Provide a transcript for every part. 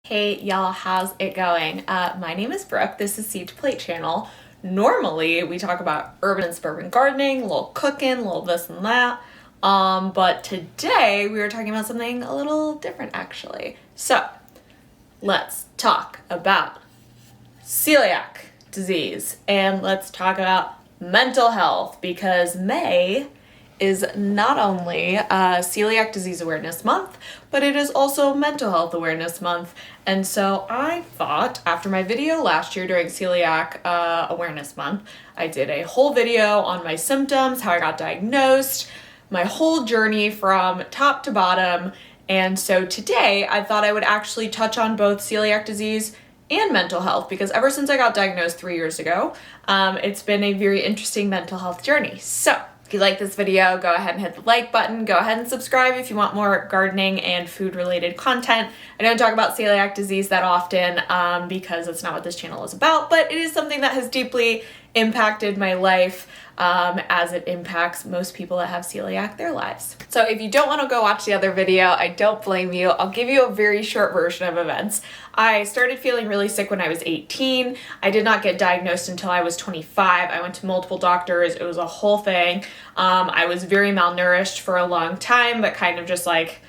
Hey y'all, how's it going? My name is Brooke. This is Seed to Plate channel. Normally we talk about urban and suburban gardening, a little cooking, a little this and that. But today we are talking about something a little different actually. So let's talk about celiac disease and let's talk about mental health because May is not only Celiac Disease Awareness Month, but it is also Mental Health Awareness Month. And so I thought after my video last year during Celiac Awareness Month, I did a whole video on my symptoms, how I got diagnosed, my whole journey from top to bottom. And so today I thought I would actually touch on both celiac disease and mental health because ever since I got diagnosed 3 years ago, it's been a very interesting mental health journey. So if you like this video, go ahead and hit the like button. Go ahead and subscribe if you want more gardening and food related content. I don't talk about celiac disease that often because it's not what this channel is about, but it is something that has deeply impacted my life as it impacts most people that have celiac their lives. So if you don't want to go watch the other video, I don't blame you. I'll give you a very short version of events. I started feeling really sick when I was 18. I did not get diagnosed until I was 25. I went to multiple doctors. It was a whole thing. I was very malnourished for a long time, but kind of just like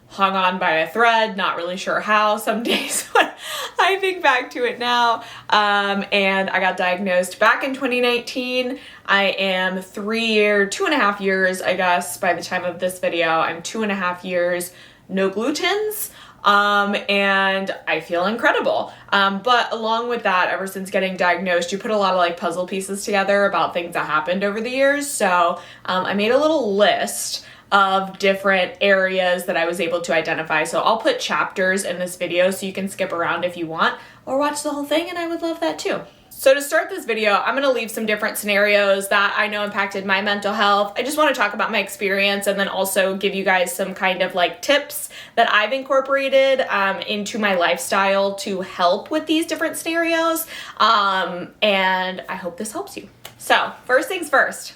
hung on by a thread, not really sure how some days when I think back to it now. And I got diagnosed back in 2019. I am 2.5 years, I guess, by the time of this video. I'm 2.5 years, no glutens. And I feel incredible. But along with that, ever since getting diagnosed, you put a lot of like puzzle pieces together about things that happened over the years. So I made a little list of different areas that I was able to identify. So I'll put chapters in this video so you can skip around if you want or watch the whole thing, and I would love that too. So to start this video, I'm gonna leave some different scenarios that I know impacted my mental health. I just wanna talk about my experience and then also give you guys some kind of like tips that I've incorporated into my lifestyle to help with these different scenarios. And I hope this helps you. So first things first.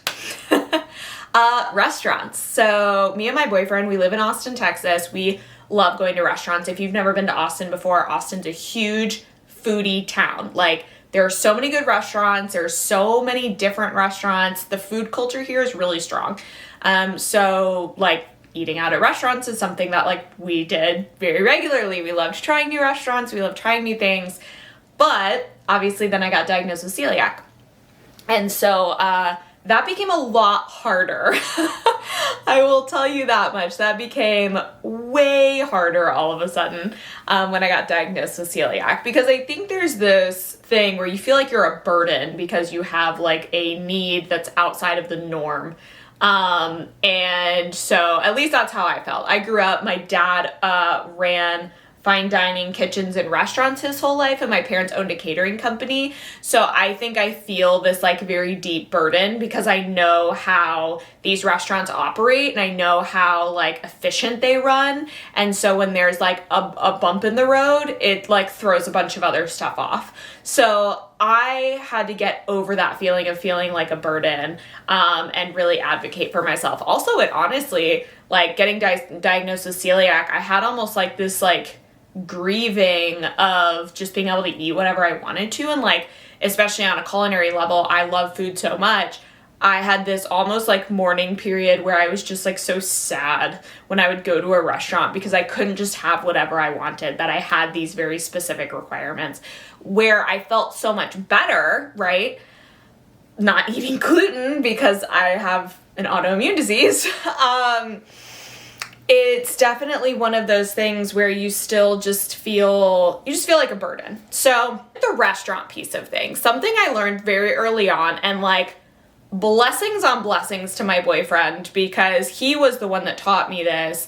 Restaurants. So me and my boyfriend, we live in Austin, Texas. We love going to restaurants. If you've never been to Austin before, Austin's a huge foodie town. Like there are so many good restaurants. There's so many different restaurants. The food culture here is really strong. So like eating out at restaurants is something that like we did very regularly. We loved trying new restaurants. We loved trying new things. But obviously then I got diagnosed with celiac. And so, that became a lot harder. I will tell you that much. That became way harder all of a sudden when I got diagnosed with celiac, because I think there's this thing where you feel like you're a burden because you have like a need that's outside of the norm. And so at least that's how I felt. I grew up, my dad ran fine dining kitchens and restaurants his whole life, and my parents owned a catering company. So I think I feel this like very deep burden because I know how these restaurants operate and I know how like efficient they run. And so when there's like a bump in the road, it like throws a bunch of other stuff off. So I had to get over that feeling of feeling like a burden and really advocate for myself. Also, it honestly, like getting diagnosed with celiac, I had almost like this like grieving of just being able to eat whatever I wanted to. And like, especially on a culinary level, I love food so much. I had this almost like mourning period where I was just like so sad when I would go to a restaurant because I couldn't just have whatever I wanted, that I had these very specific requirements where I felt so much better, right? Not eating gluten because I have an autoimmune disease. It's definitely one of those things where you still just feel like a burden. So the restaurant piece of things, something I learned very early on, and like blessings on blessings to my boyfriend because he was the one that taught me this.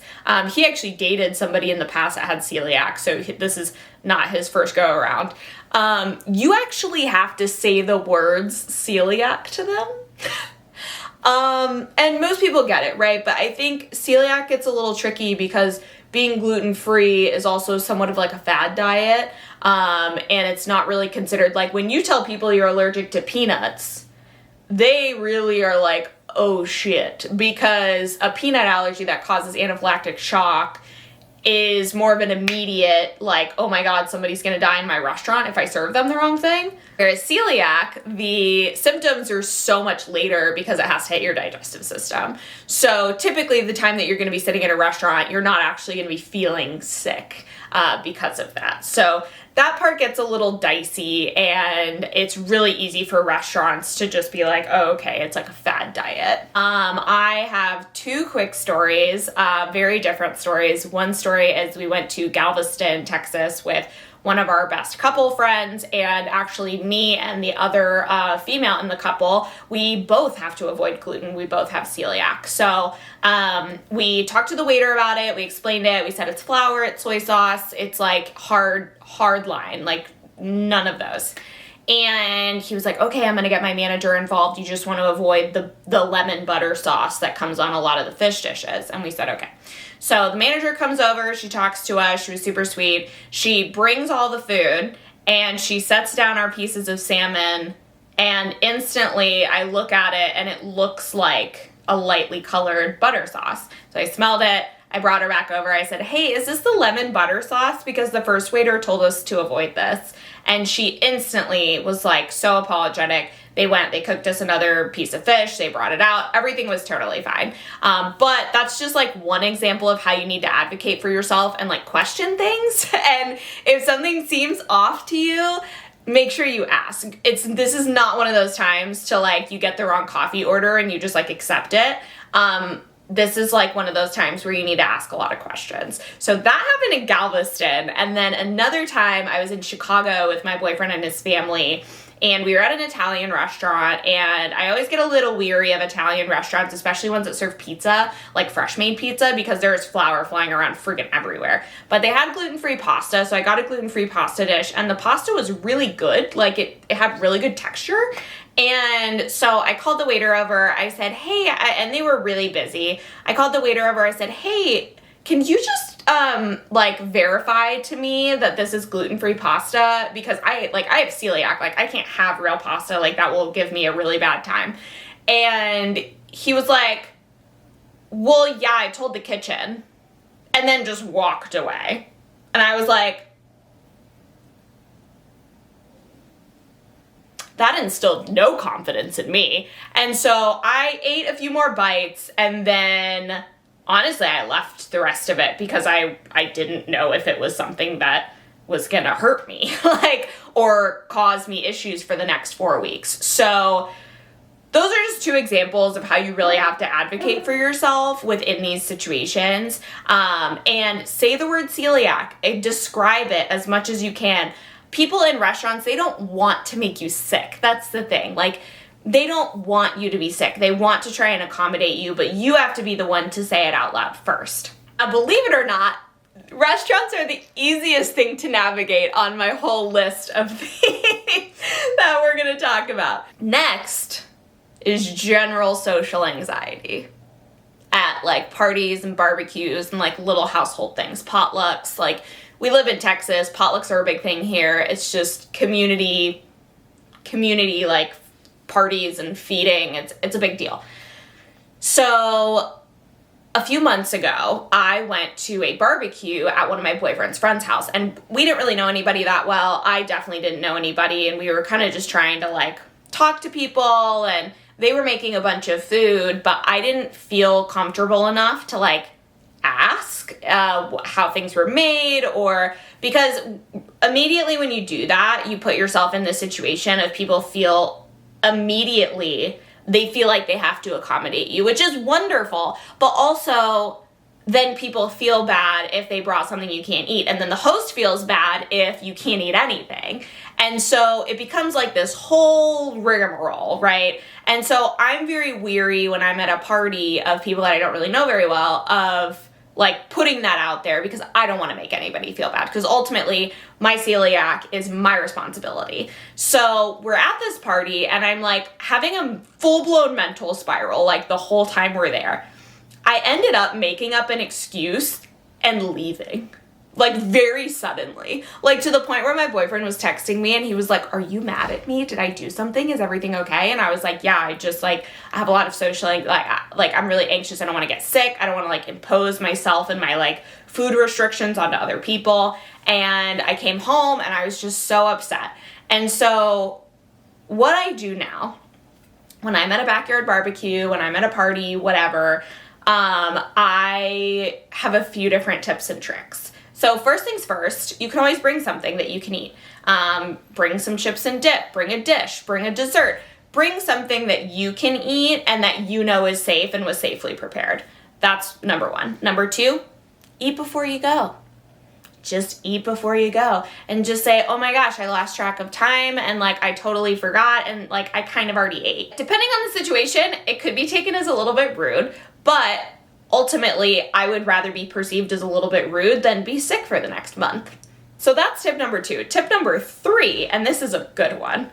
He actually dated somebody in the past that had celiac, so this is not his first go around. You actually have to say the words celiac to them. And most people get it, right? But I think celiac gets a little tricky because being gluten-free is also somewhat of like a fad diet. And it's not really considered, like when you tell people you're allergic to peanuts, they really are like, oh shit, because a peanut allergy that causes anaphylactic shock is more of an immediate, like, oh my God, somebody's gonna die in my restaurant if I serve them the wrong thing. Whereas celiac, the symptoms are so much later because it has to hit your digestive system. So typically the time that you're gonna be sitting in a restaurant, you're not actually gonna be feeling sick because of that. So that part gets a little dicey, and it's really easy for restaurants to just be like, oh, okay, it's like a fad diet. I have two quick stories, very different stories. One story is we went to Galveston, Texas with one of our best couple friends, and actually me and the other female in the couple, we both have to avoid gluten. We both have celiac. So we talked to the waiter about it. We explained it. We said it's flour, it's soy sauce. It's like hard line, like none of those. And he was like, okay, I'm going to get my manager involved. You just want to avoid the lemon butter sauce that comes on a lot of the fish dishes. And we said, okay. So the manager comes over, she talks to us, she was super sweet. She brings all the food and she sets down our pieces of salmon, and instantly I look at it and it looks like a lightly colored butter sauce. So I smelled it. I brought her back over. I said, hey, is this the lemon butter sauce? Because the first waiter told us to avoid this. And she instantly was like so apologetic. They cooked us another piece of fish. They brought it out. Everything was totally fine. But that's just like one example of how you need to advocate for yourself and like question things. And if something seems off to you, make sure you ask. This is not one of those times to like you get the wrong coffee order and you just like accept it. This is like one of those times where you need to ask a lot of questions. So that happened in Galveston. And then another time I was in Chicago with my boyfriend and his family, and we were at an Italian restaurant, and I always get a little weary of Italian restaurants, especially ones that serve pizza, like fresh made pizza, because there's flour flying around friggin' everywhere. But they had gluten-free pasta, so I got a gluten-free pasta dish, and the pasta was really good. Like it had really good texture. And so I called the waiter over. I said, hey, and they were really busy. I called the waiter over. I said, hey, can you just like verify to me that this is gluten-free pasta? Because I have celiac. Like I can't have real pasta. Like that will give me a really bad time. And he was like, well, yeah, I told the kitchen. And then just walked away. And I was like, that instilled no confidence in me. And so I ate a few more bites, and then honestly, I left the rest of it because I didn't know if it was something that was gonna hurt me, like, or cause me issues for the next 4 weeks. So those are just two examples of how you really have to advocate for yourself within these situations. And say the word celiac and describe it as much as you can. People in restaurants, they don't want to make you sick. That's the thing. Like, they don't want you to be sick. They want to try and accommodate you, but you have to be the one to say it out loud first. Now, believe it or not, restaurants are the easiest thing to navigate on my whole list of things that we're going to talk about. Next is general social anxiety at like parties and barbecues and like little household things, potlucks. Like, we live in Texas. Potlucks are a big thing here. It's just community like parties and feeding. It's a big deal. So a few months ago, I went to a barbecue at one of my boyfriend's friend's house, and we didn't really know anybody that well. I definitely didn't know anybody, and we were kind of just trying to like talk to people, and they were making a bunch of food, but I didn't feel comfortable enough to like ask how things were made, or because immediately when you do that, you put yourself in this situation of people feel immediately they feel like they have to accommodate you, which is wonderful, but also then people feel bad if they brought something you can't eat, and then the host feels bad if you can't eat anything. And so it becomes like this whole rigmarole, right? And so I'm very weary when I'm at a party of people that I don't really know very well of like putting that out there, because I don't want to make anybody feel bad, because ultimately my celiac is my responsibility. So we're at this party and I'm like having a full-blown mental spiral like the whole time we're there. I ended up making up an excuse and leaving like very suddenly, like to the point where my boyfriend was texting me and he was like, are you mad at me? Did I do something? Is everything okay? And I was like, yeah, I just like, I have a lot of social, like I'm really anxious. I don't want to get sick. I don't want to like impose myself and my like food restrictions onto other people. And I came home and I was just so upset. And so what I do now, when I'm at a backyard barbecue, when I'm at a party, whatever, I have a few different tips and tricks. So first things first, you can always bring something that you can eat. Bring some chips and dip, bring a dish, bring a dessert, bring something that you can eat and that you know is safe and was safely prepared. That's number one. Number two, eat before you go. Just eat before you go and just say, oh my gosh, I lost track of time and like I totally forgot and like I kind of already ate. Depending on the situation, it could be taken as a little bit rude, but ultimately, I would rather be perceived as a little bit rude than be sick for the next month. So that's tip number two. Tip number three, and this is a good one,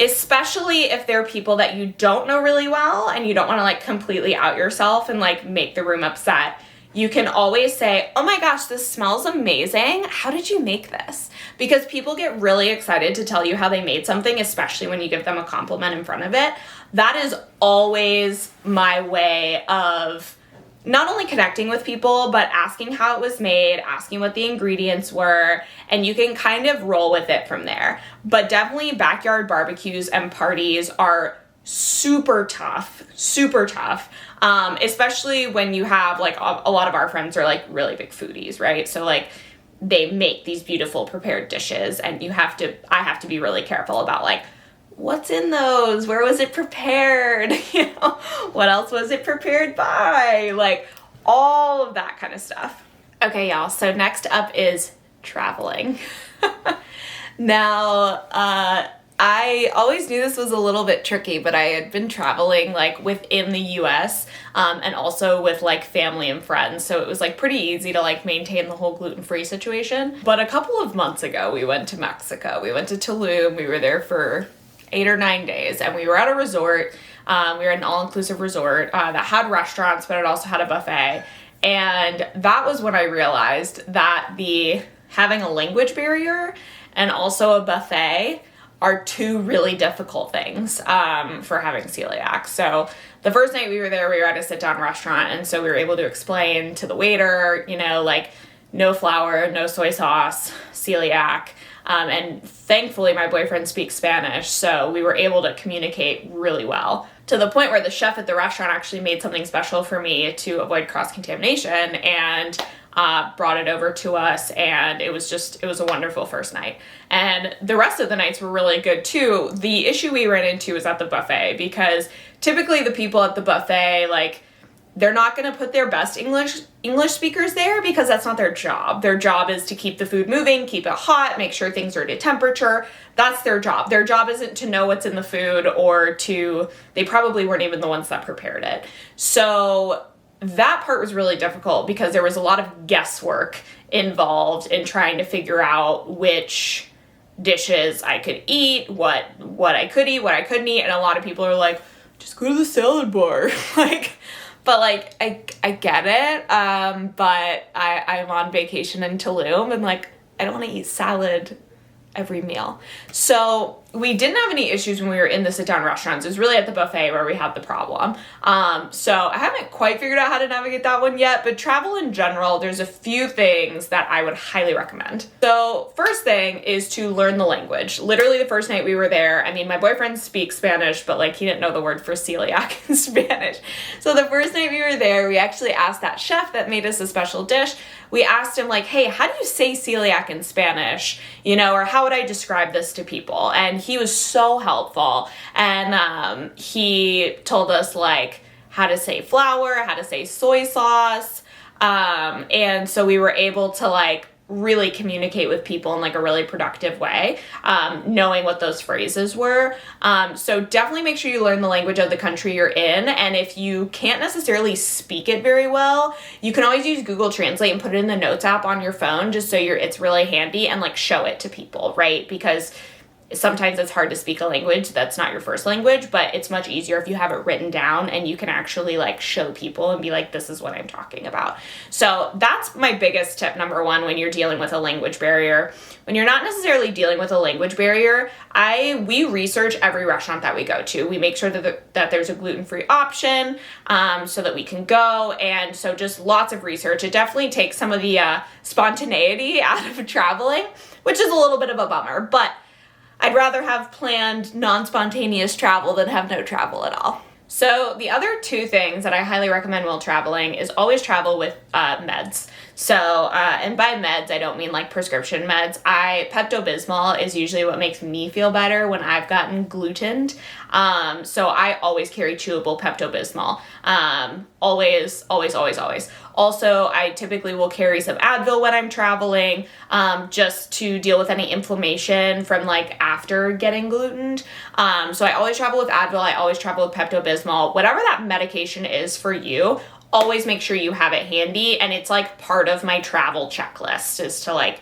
especially if there are people that you don't know really well and you don't want to like completely out yourself and like make the room upset. You can always say, oh my gosh, this smells amazing. How did you make this? Because people get really excited to tell you how they made something, especially when you give them a compliment in front of it. That is always my way of not only connecting with people, but asking how it was made, asking what the ingredients were, and you can kind of roll with it from there. But definitely backyard barbecues and parties are super tough, especially when you have like a lot of our friends are like really big foodies, right? So like they make these beautiful prepared dishes and I have to be really careful about like, what's in those? Where was it prepared? You know, what else was it prepared by? Like all of that kind of stuff. Okay, y'all. So next up is traveling. Now, I always knew this was a little bit tricky, but I had been traveling like within the US and also with like family and friends. So it was like pretty easy to like maintain the whole gluten-free situation. But a couple of months ago, we went to Mexico. We went to Tulum. We were there for 8 or 9 days and we were at a resort. We were at an all-inclusive resort that had restaurants, but it also had a buffet. And that was when I realized that having a language barrier and also a buffet are two really difficult things for having celiac. So the first night we were there, we were at a sit-down restaurant, and so we were able to explain to the waiter, you know, like no flour, no soy sauce, celiac. And thankfully my boyfriend speaks Spanish, so we were able to communicate really well, to the point where the chef at the restaurant actually made something special for me to avoid cross-contamination and brought it over to us, and it was a wonderful first night. And the rest of the nights were really good too. The issue we ran into was at the buffet, because typically the people at the buffet, like, they're not going to put their best English speakers there because that's not their job. Their job is to keep the food moving, keep it hot, make sure things are to temperature. That's their job. Their job isn't to know what's in the food they probably weren't even the ones that prepared it. So that part was really difficult because there was a lot of guesswork involved in trying to figure out which dishes I could eat, what I could eat, what I couldn't eat. And a lot of people are like, just go to the salad bar. But like, I get it, but I'm on vacation in Tulum and like, I don't want to eat salad every meal. So we didn't have any issues when we were in the sit-down restaurants. It was really at the buffet where we had the problem. So I haven't quite figured out how to navigate that one yet, but travel in general, there's a few things that I would highly recommend. So first thing is to learn the language. Literally the first night we were there, I mean, my boyfriend speaks Spanish, but like he didn't know the word for celiac in Spanish. So the first night we were there, we actually asked that chef that made us a special dish, we asked him like, hey, how do you say celiac in Spanish? You know, or how would I describe this to people? And he was so helpful. And he told us like how to say flour, how to say soy sauce. And so we were able to like really communicate with people in like a really productive way, knowing what those phrases were. So definitely make sure you learn the language of the country you're in. And if you can't necessarily speak it very well, you can always use Google Translate and put it in the Notes app on your phone, just so it's really handy, and like show it to people, right? Because sometimes it's hard to speak a language that's not your first language, but it's much easier if you have it written down and you can actually like show people and be like, this is what I'm talking about. So that's my biggest tip, number one, when you're dealing with a language barrier. When you're not necessarily dealing with a language barrier, we research every restaurant that we go to. We make sure that there's a gluten-free option so that we can go. And so just lots of research. It definitely takes some of the spontaneity out of traveling, which is a little bit of a bummer, but I'd rather have planned non-spontaneous travel than have no travel at all. So the other two things that I highly recommend while traveling is always travel with meds. So, and by meds, I don't mean like prescription meds. Pepto-Bismol is usually what makes me feel better when I've gotten glutened. So I always carry chewable Pepto-Bismol. Always, always, always, always. Also, I typically will carry some Advil when I'm traveling, just to deal with any inflammation from like after getting glutened. So I always travel with Advil. I always travel with Pepto-Bismol. Whatever that medication is for you, always make sure you have it handy. And it's like part of my travel checklist is to like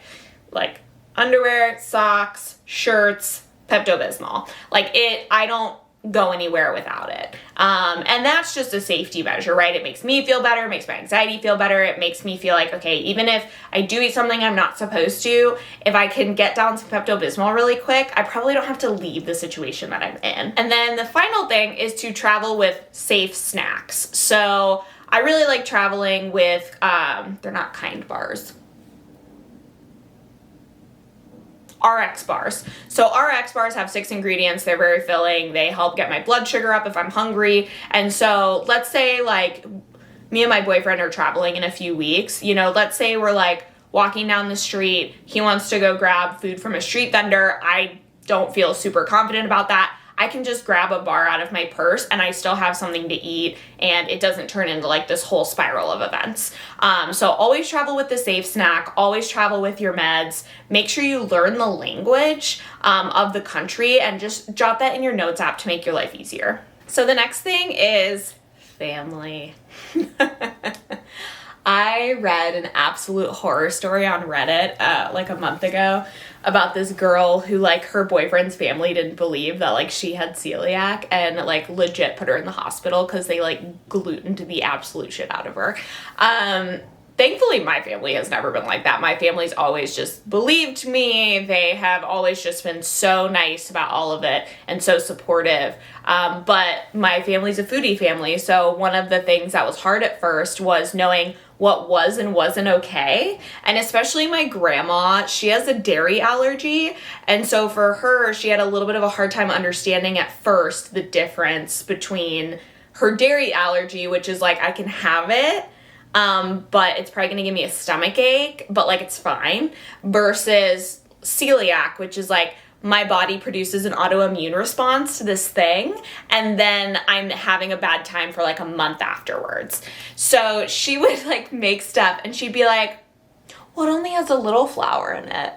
underwear, socks, shirts, Pepto-Bismol. I don't go anywhere without it. And that's just a safety measure, right? It makes me feel better, it makes my anxiety feel better, it makes me feel like, okay, even if I do eat something I'm not supposed to, if I can get down some Pepto-Bismol really quick, I probably don't have to leave the situation that I'm in. And then the final thing is to travel with safe snacks. So I really like traveling with, they're not Kind bars, RX bars. So RX bars have 6 ingredients. They're very filling. They help get my blood sugar up if I'm hungry. And so let's say like me and my boyfriend are traveling in a few weeks. Let's say we're like walking down the street. He wants to go grab food from a street vendor. I don't feel super confident about that. I can just grab a bar out of my purse and I still have something to eat and it doesn't turn into like this whole spiral of events. So always travel with the safe snack, always travel with your meds. Make sure you learn the language of the country and just jot that in your notes app to make your life easier. So the next thing is family. I read an absolute horror story on Reddit like a month ago about this girl who like her boyfriend's family didn't believe that like she had celiac and like legit put her in the hospital because they like glutened the absolute shit out of her. Thankfully, my family has never been like that. My family's always just believed me. They have always just been so nice about all of it and so supportive. But my family's a foodie family, so one of the things that was hard at first was knowing what was and wasn't okay. And especially my grandma, she has a dairy allergy. And so for her, she had a little bit of a hard time understanding at first the difference between her dairy allergy, which is like, I can have it, but it's probably gonna give me a stomach ache, but like it's fine, versus celiac, which is like, my body produces an autoimmune response to this thing, and then I'm having a bad time for like a month afterwards. So she would like make stuff and she'd be like, well, it only has a little flour in it.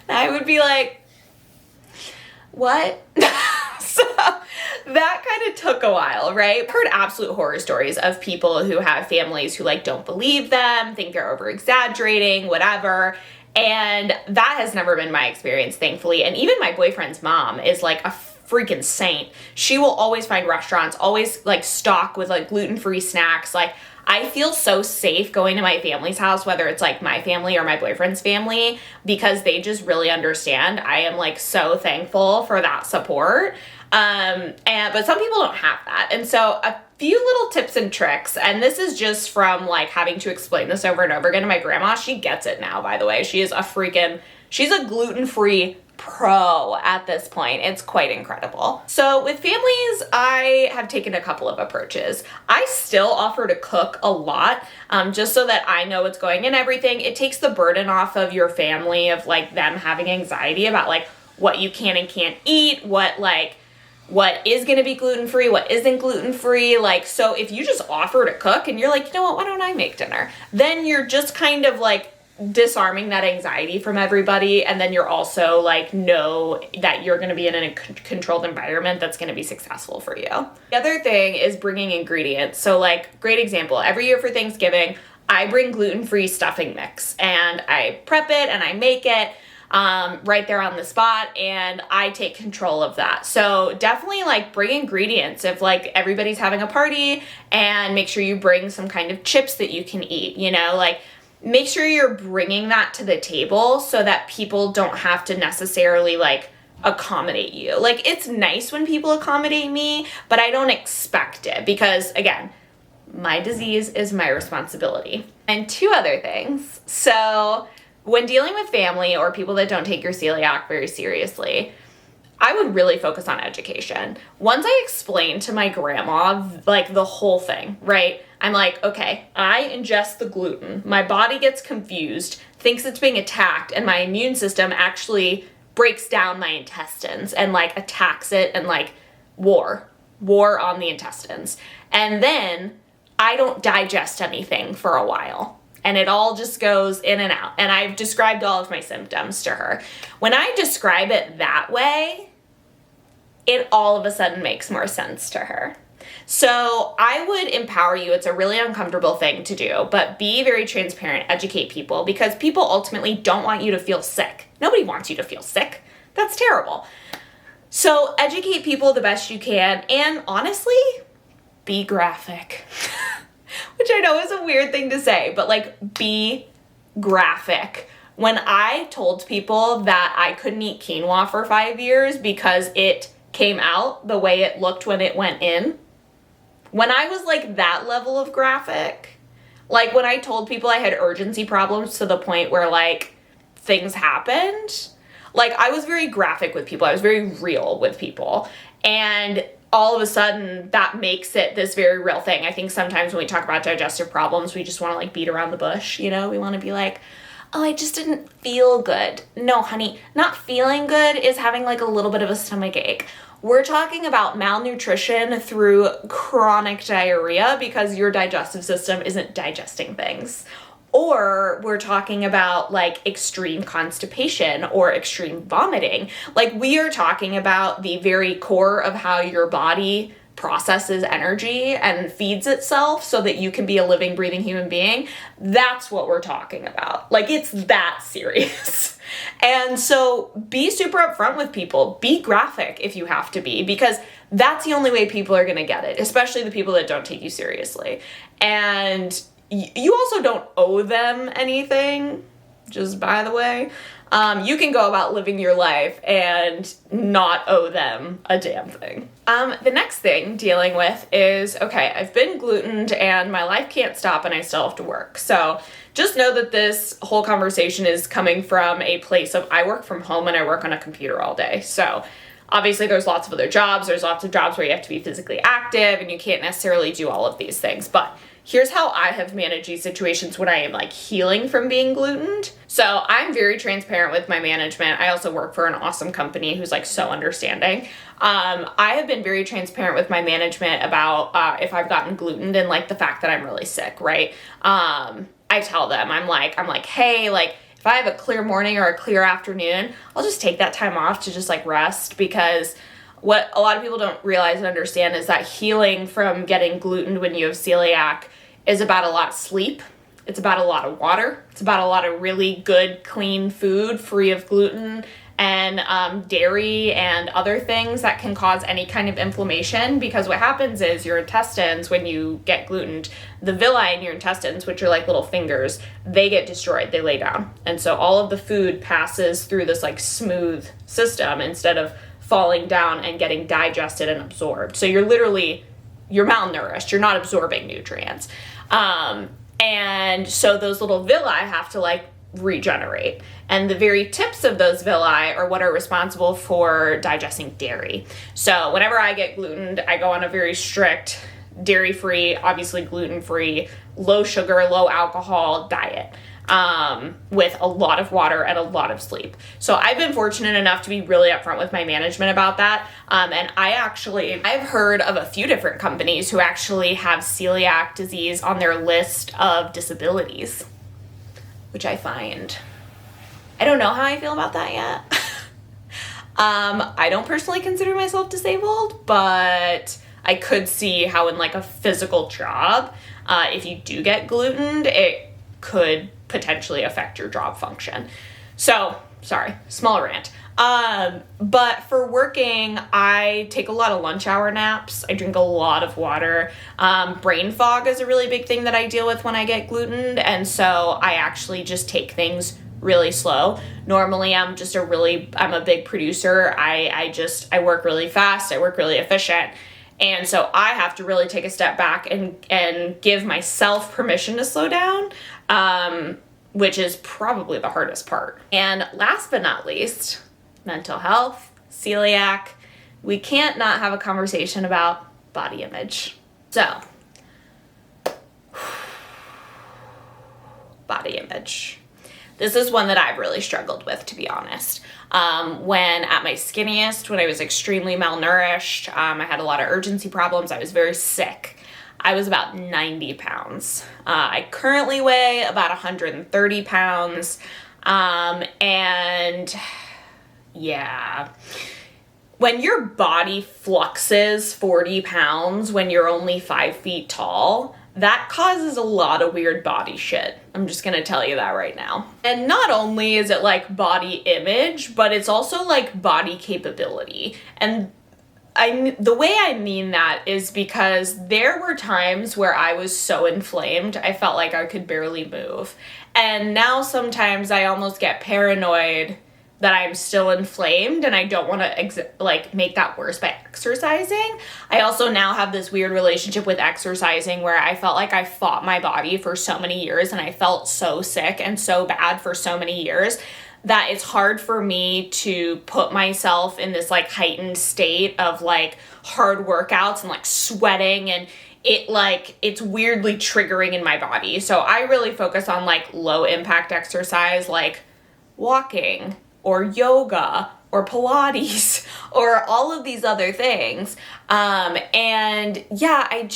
And I would be like, what? So that kind of took a while, right? I've heard absolute horror stories of people who have families who like don't believe them, think they're over exaggerating, whatever. And that has never been my experience, thankfully. And even my boyfriend's mom is like a freaking saint. She will always find restaurants, always like stock with like gluten-free snacks. Like I feel so safe going to my family's house, whether it's like my family or my boyfriend's family, because they just really understand. I am like so thankful for that support. But some people don't have that. And so a few little tips and tricks, and this is just from like having to explain this over and over again to my grandma. She gets it now, by the way. She's a gluten-free pro at this point. It's quite incredible. So with families, I have taken a couple of approaches. I still offer to cook a lot, just so that I know what's going in everything. It takes the burden off of your family of like them having anxiety about like what you can and can't eat, what is going to be gluten-free, what isn't gluten-free. Like, so if you just offer to cook and you're like, you know what, why don't I make dinner? Then you're just kind of like disarming that anxiety from everybody. And then you're also like, know that you're going to be in a controlled environment that's going to be successful for you. The other thing is bringing ingredients. So like, great example, every year for Thanksgiving, I bring gluten-free stuffing mix and I prep it and I make it. right there on the spot, and I take control of that. So definitely like bring ingredients if like everybody's having a party, and make sure you bring some kind of chips that you can eat, you know, like make sure you're bringing that to the table so that people don't have to necessarily like accommodate you. Like it's nice when people accommodate me, but I don't expect it because again, my disease is my responsibility. And two other things. So when dealing with family or people that don't take your celiac very seriously, I would really focus on education. Once I explained to my grandma, like the whole thing, right? I'm like, okay, I ingest the gluten. My body gets confused, thinks it's being attacked, and my immune system actually breaks down my intestines and like attacks it and like war on the intestines. And then I don't digest anything for a while. And it all just goes in and out. And I've described all of my symptoms to her. When I describe it that way, it all of a sudden makes more sense to her. So I would empower you. It's a really uncomfortable thing to do, but be very transparent, educate people, because people ultimately don't want you to feel sick. Nobody wants you to feel sick. That's terrible. So educate people the best you can, and honestly, be graphic. Which I know is a weird thing to say, but like be graphic. When I told people that I couldn't eat quinoa for 5 years because it came out the way it looked when it went in, when I was like that level of graphic, like when I told people I had urgency problems to the point where like things happened, like I was very graphic with people. I was very real with people. And all of a sudden that makes it this very real thing. I think sometimes when we talk about digestive problems, we just want to like beat around the bush, you know? We want to be like, oh, I just didn't feel good. No, honey, not feeling good is having like a little bit of a stomach ache. We're talking about malnutrition through chronic diarrhea because your digestive system isn't digesting things. Or we're talking about like extreme constipation or extreme vomiting. Like we are talking about the very core of how your body processes energy and feeds itself so that you can be a living, breathing human being. That's what we're talking about. Like it's that serious. And so be super upfront with people. Be graphic if you have to be, because that's the only way people are going to get it, especially the people that don't take you seriously. And you also don't owe them anything, just by the way. You can go about living your life and not owe them a damn thing. The next thing dealing with is, okay, I've been glutened and my life can't stop and I still have to work. So just know that this whole conversation is coming from a place of I work from home and I work on a computer all day. So obviously there's lots of other jobs. There's lots of jobs where you have to be physically active and you can't necessarily do all of these things. But here's how I have managed these situations when I am like healing from being glutened. So I'm very transparent with my management. I also work for an awesome company who's like so understanding. I have been very transparent with my management about if I've gotten glutened and like the fact that I'm really sick, right? I tell them, I'm like, hey, like if I have a clear morning or a clear afternoon, I'll just take that time off to just like rest, because what a lot of people don't realize and understand is that healing from getting glutened when you have celiac is about a lot of sleep. It's about a lot of water. It's about a lot of really good, clean food free of gluten and dairy and other things that can cause any kind of inflammation, because what happens is your intestines, when you get glutened, the villi in your intestines, which are like little fingers, they get destroyed, they lay down. And so all of the food passes through this like smooth system instead of falling down and getting digested and absorbed. So you're malnourished, you're not absorbing nutrients. And so those little villi have to like regenerate. And the very tips of those villi are what are responsible for digesting dairy. So whenever I get glutened, I go on a very strict dairy-free, obviously gluten-free, low sugar, low alcohol diet. With a lot of water and a lot of sleep. So I've been fortunate enough to be really upfront with my management about that. And I've heard of a few different companies who actually have celiac disease on their list of disabilities, which I find, I don't know how I feel about that yet. I don't personally consider myself disabled, but I could see how in like a physical job, if you do get glutened, it could potentially affect your job function. So Sorry, small rant. But for working, I take a lot of lunch hour naps. I drink a lot of water. Brain fog is a really big thing that I deal with when I get glutened. And so I actually just take things really slow. Normally I'm a big producer. I work really fast. I work really efficient. And so I have to really take a step back and give myself permission to slow down, which is probably the hardest part. And last but not least, mental health, celiac. We can't not have a conversation about body image. So, body image. This is one that I've really struggled with, to be honest. When at my skinniest, when I was extremely malnourished, I had a lot of urgency problems. I was very sick. I was about 90 pounds. I currently weigh about 130 pounds. And yeah, when your body fluxes 40 pounds when you're only 5 feet tall, that causes a lot of weird body shit. I'm just gonna tell you that right now. And not only is it like body image, but it's also like body capability. And the way I mean that is because there were times where I was so inflamed, I felt like I could barely move. And now sometimes I almost get paranoid that I'm still inflamed and I don't want to make that worse by exercising. I also now have this weird relationship with exercising where I felt like I fought my body for so many years and I felt so sick and so bad for so many years that it's hard for me to put myself in this like heightened state of like hard workouts and like sweating, and it's weirdly triggering in my body. So I really focus on like low impact exercise like walking or yoga or Pilates or all of these other things. And yeah, I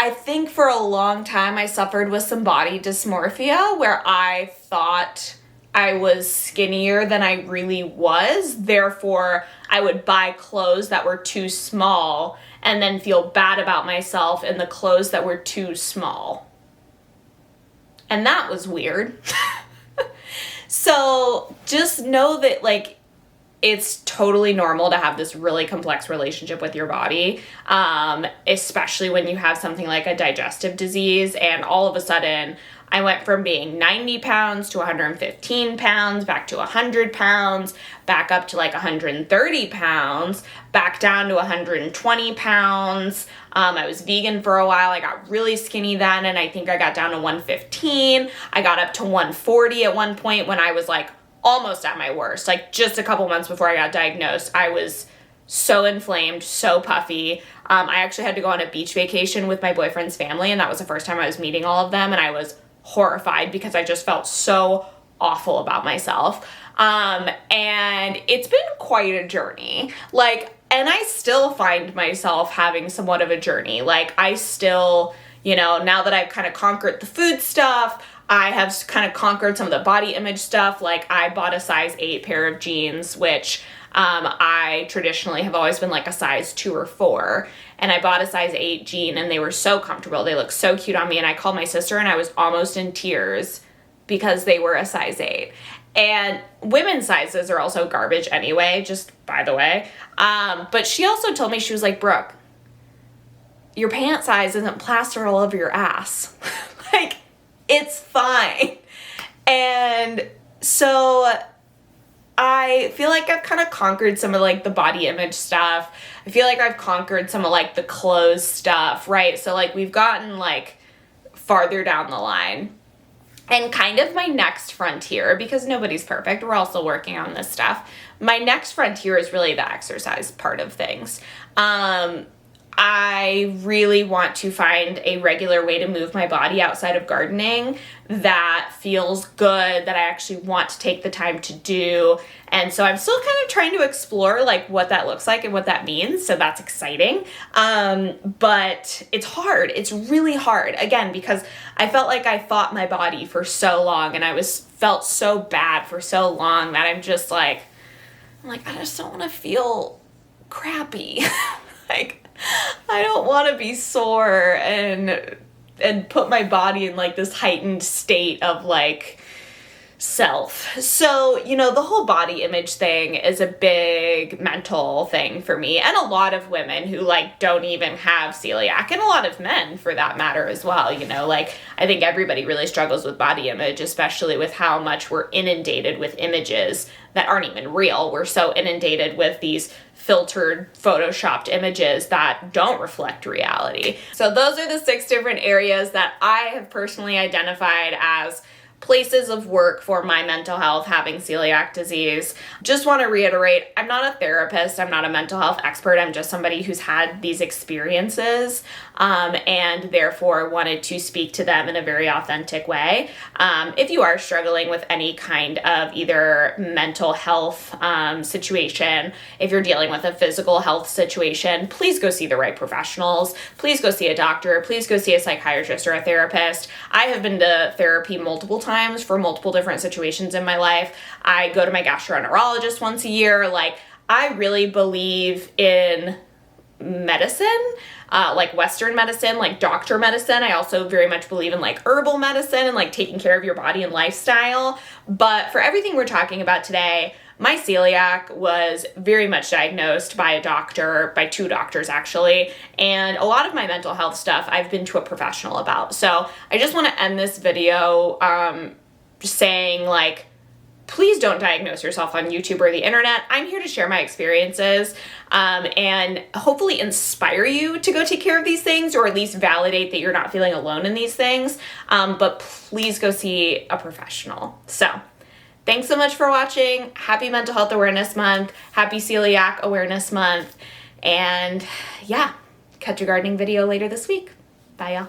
think for a long time I suffered with some body dysmorphia where I thought I was skinnier than I really was. Therefore, I would buy clothes that were too small and then feel bad about myself in the clothes that were too small. And that was weird. So just know that like it's totally normal to have this really complex relationship with your body, especially when you have something like a digestive disease. And all of a sudden, I went from being 90 pounds to 115 pounds, back to 100 pounds, back up to like 130 pounds, back down to 120 pounds. I was vegan for a while. I got really skinny then, and I think I got down to 115. I got up to 140 at one point when I was like almost at my worst. Like just a couple months before I got diagnosed, I was so inflamed, so puffy. I actually had to go on a beach vacation with my boyfriend's family, and that was the first time I was meeting all of them, and I was horrified because I just felt so awful about myself. And it's been quite a journey. And I still find myself having somewhat of a journey. Like I still, now that I've kind of conquered the food stuff, I have kind of conquered some of the body image stuff. Like I bought a size 8 pair of jeans, which I traditionally have always been like a size 2 or 4. And I bought a size 8 jean and they were so comfortable. They looked so cute on me. And I called my sister and I was almost in tears because they were a size 8. And women's sizes are also garbage anyway, just by the way. But she also told me, she was like, Brooke, your pant size isn't plaster all over your ass. Like, it's fine. And so I feel like I've kind of conquered some of like the body image stuff. I feel like I've conquered some of like the clothes stuff, right? So like we've gotten like farther down the line. And kind of my next frontier, because nobody's perfect, we're also working on this stuff. My next frontier is really the exercise part of things. I really want to find a regular way to move my body outside of gardening that feels good, that I actually want to take the time to do. And so I'm still kind of trying to explore like what that looks like and what that means. So that's exciting. But it's hard. It's really hard, again, because I felt like I fought my body for so long and felt so bad for so long that I'm just like, I just don't want to feel crappy. Like, I don't want to be sore and and put my body in like this heightened state of like self. So, you know, the whole body image thing is a big mental thing for me, and a lot of women who like don't even have celiac, and a lot of men for that matter as well. You know, like I think everybody really struggles with body image, especially with how much we're inundated with images that aren't even real. We're so inundated with these filtered, photoshopped images that don't reflect reality. So those are the 6 different areas that I have personally identified as places of work for my mental health having celiac disease. Just want to reiterate, I'm not a therapist, I'm not a mental health expert, I'm just somebody who's had these experiences and therefore wanted to speak to them in a very authentic way. If you are struggling with any kind of either mental health situation, if you're dealing with a physical health situation, please go see the right professionals. Please go see a doctor. Please go see a psychiatrist or a therapist. I have been to therapy multiple times for multiple different situations in my life. I go to my gastroenterologist once a year. Like, I really believe in medicine, like Western medicine, like doctor medicine. I also very much believe in like herbal medicine and like taking care of your body and lifestyle. But for everything we're talking about today, my celiac was very much diagnosed by a doctor, by 2 doctors actually, and a lot of my mental health stuff I've been to a professional about. So I just want to end this video just saying, like, please don't diagnose yourself on YouTube or the internet. I'm here to share my experiences and hopefully inspire you to go take care of these things, or at least validate that you're not feeling alone in these things. But please go see a professional. So thanks so much for watching. Happy Mental Health Awareness Month. Happy Celiac Awareness Month. And yeah, catch a gardening video later this week. Bye, y'all.